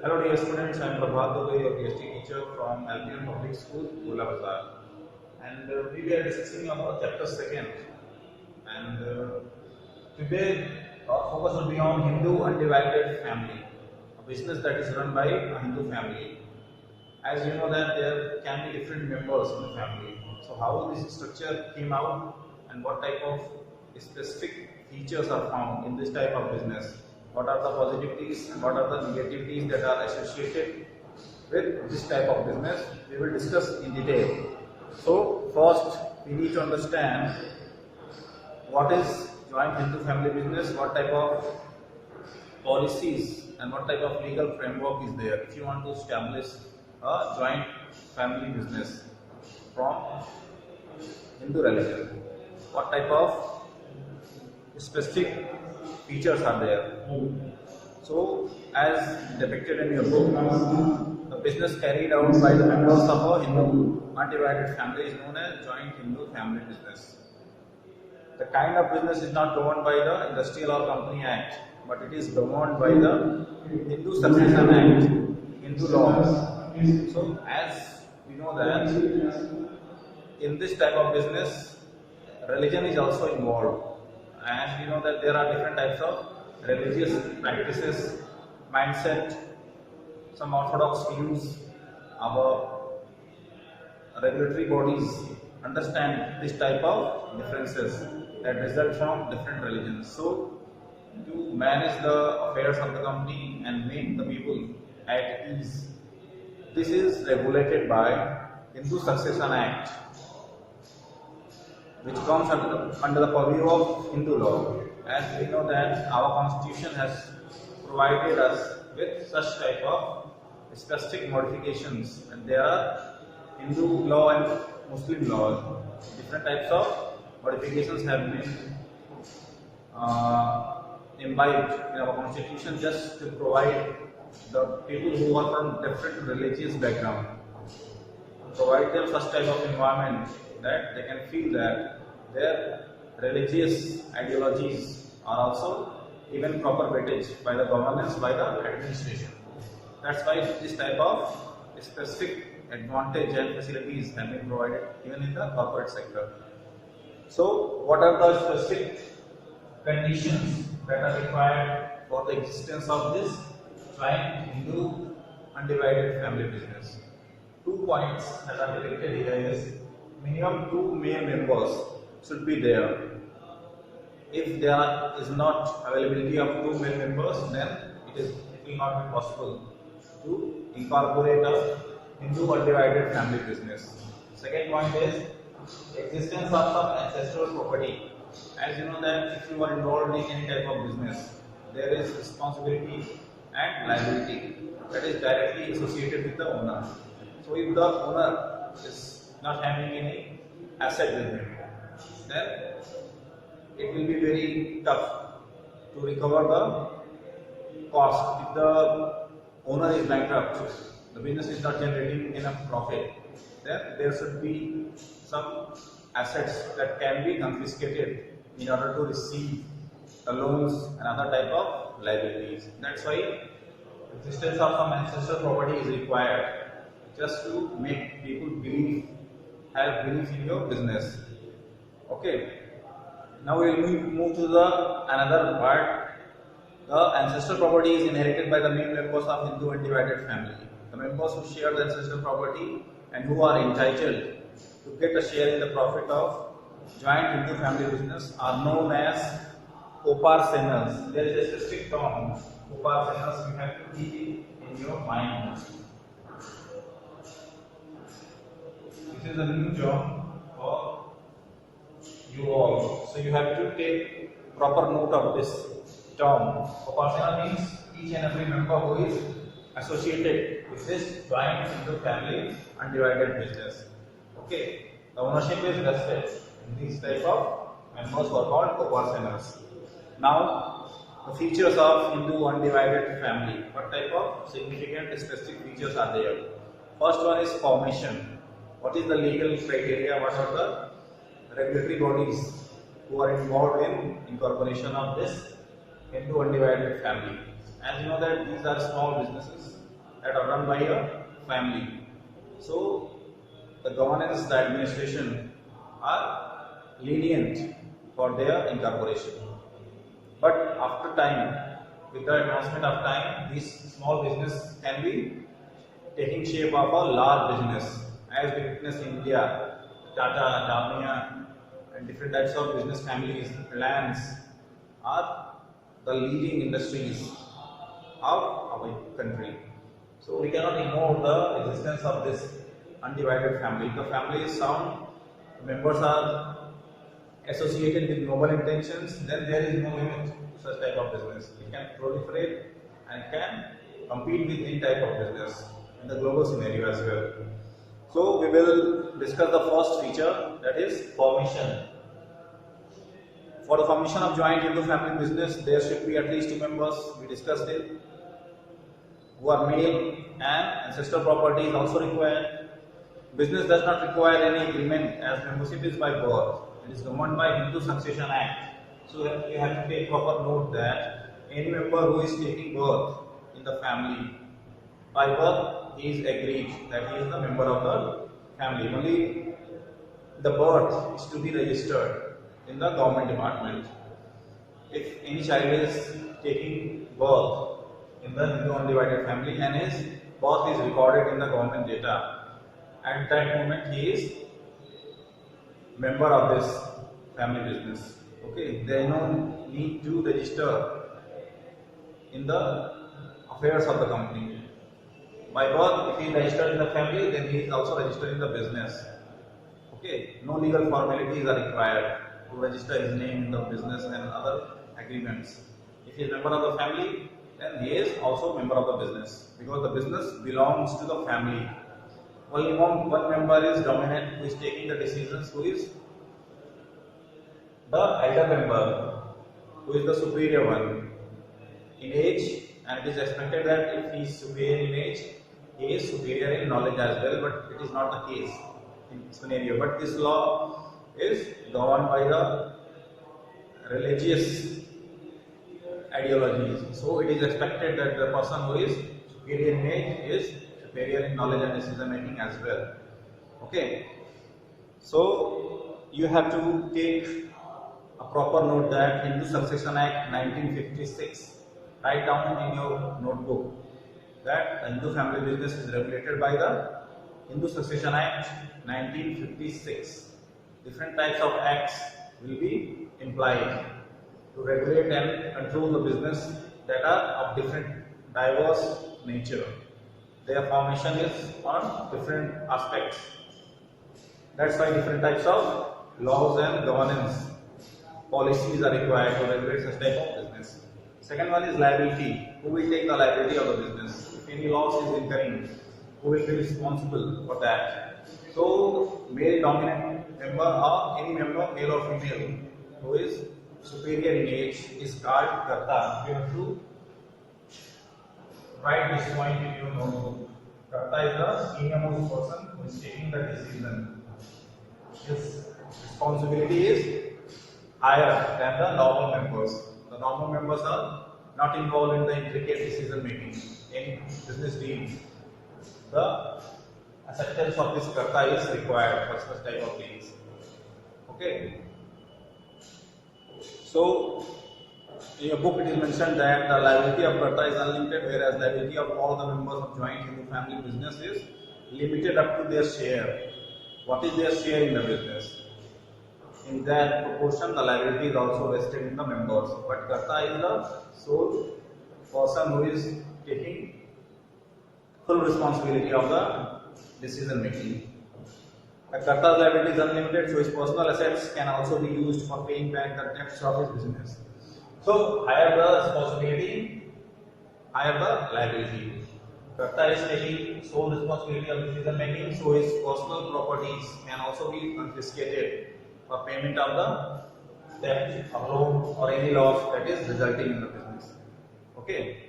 Hello dear students, I am Prabhat Dubey, your PhD teacher from LPM Public School, Bula Bazaar. And we were discussing about chapter 2nd. And today our focus will be on Hindu Undivided Family, a business that is run by a Hindu family. As you know that there can be different members in the family. So how this structure came out and what type of specific features are found in this type of business. What are the positivities and what are the negativities that are associated with this type of business, we will discuss in detail. So first we need to understand what is joint Hindu family business, what type of policies and what type of legal framework is there if you want to establish a joint family business from Hindu religion. What type of specific features are there? So, as depicted in your book, the business carried out by the members of a Hindu undivided family is known as joint Hindu family business. The kind of business is not governed by the Industrial or Company Act, but it is governed by the Hindu Succession Act, Hindu laws. So, as we know that in this type of business, religion is also involved. And we know that there are different types of religious practices, mindset. Some orthodox views, our regulatory bodies understand this type of differences that result from different religions. So, to manage the affairs of the company and make the people at ease, this is regulated by Hindu Succession Act, which comes under the purview of Hindu law. As we know that our constitution has provided us with such type of specific modifications, and there are Hindu law and Muslim law. Different types of modifications have been imbibed in our constitution just to provide the people who are from different religious background, provide them such type of environment that they can feel that their religious ideologies are also given proper weightage by the governance, by the administration. That's why this type of specific advantage and facilities have been provided even in the corporate sector. So, what are the specific conditions that are required for the existence of this joint Hindu undivided family business? 2 points that are depicted here is minimum 2 male members should be there. If there is not availability of 2 male members, then it will not be possible to incorporate a Hindu undivided family business. Second point is existence of some ancestral property. As you know that if you are involved in any type of business, there is responsibility and liability that is directly associated with the owner. So if the owner is not having any asset with him, then it will be very tough to recover the cost. If the owner is bankrupt, the business is not generating enough profit, then there should be some assets that can be confiscated in order to receive the loans and other type of liabilities. That's why existence of some ancestral property is required just to make people have belief in your business. Okay. Now we will move to another part. The ancestral property is inherited by the main members of Hindu undivided family. The members who share the ancestral property and who are entitled to get a share in the profit of joint Hindu family business are known as uparsenas. There is a specific term, uparsenas, you have to keep it in your mind. This is a new term for you all. So you have to take proper note of this term. Uparsena means each and every member who is associated with this joint Hindu family undivided business. Okay, the ownership is vested in these type of members who are called uparsenas. Now, the features of Hindu undivided family. What type of significant specific features are there? First one is formation. What is the legal criteria? What are the regulatory bodies who are involved in incorporation of this Hindu undivided family? As you know that these are small businesses that are run by a family. So the governance, the administration are lenient for their incorporation. But after time, with the advancement of time, this small business can be taking shape of a large business, as we witness in India, Tata, Dalmia, and different types of business families, Reliance, are the leading industries of our country. So we cannot ignore the existence of this undivided family. The family is sound, members are associated with noble intentions, then there is no limit to such type of business. It can proliferate and can compete with any type of business in the global scenario as well. So we will discuss the first feature, that is formation. For the formation of joint Hindu family business, there should be at least 2 members, we discussed it, who are male, and ancestral property is also required. Business does not require any agreement as membership is by birth. It is governed by Hindu Succession Act. So you have to take proper note that any member who is taking birth in the family, by birth he is agreed that he is the member of the family. Only the birth is to be registered in the government department. If any child is taking birth in the Hindu undivided family and his birth is recorded in the government data, at that moment he is member of this family business. Okay, there is no need to register in the affairs of the company. By birth, if he is registered in the family, then he is also registered in the business. Okay, no legal formalities are required to register his name in the business and other agreements. If he is member of the family, then he is also member of the business, because the business belongs to the family. Only one member is dominant, who is taking the decisions, who is the elder member, who is the superior one in age, and it is expected that if he is superior in age, he is superior in knowledge as well, but it is not the case in this scenario. But this law is governed by the religious ideologies. So it is expected that the person who is superior in age is superior in knowledge and decision making as well. Okay, so you have to take a proper note that Hindu Succession Act 1956, write down in your notebook that the Hindu family business is regulated by the Hindu Succession Act 1956. Different types of acts will be implied to regulate and control the business that are of different diverse nature. Their formation is on different aspects. That's why different types of laws and governance policies are required to regulate such type of business. Second one is liability. Who will take the liability of the business? If any loss is incurring, who will be responsible for that? So, male dominant member or any member, male or female, who is superior in age is called Karta. You have to write this point in your notebook. Karta is the senior most person who is taking the decision. His responsibility is higher than the normal members. The normal members are not involved in the intricate decision making in business deals. The acceptance of this Karta is required for such type of deals. Okay. So, in your book it is mentioned that the liability of Karta is unlimited, whereas liability of all the members of joint Hindu family business is limited up to their share. What is their share in the business? In that proportion, the liability is also vested in the members. But Karta is the sole person who is taking full responsibility of the decision making. The Karta's liability is unlimited, so his personal assets can also be used for paying back the debts of his business. So, higher the responsibility, higher the liability. Karta is taking sole responsibility of decision making, so his personal properties can also be confiscated for payment of the debt, or loan, or any loss that is resulting in the business. Okay.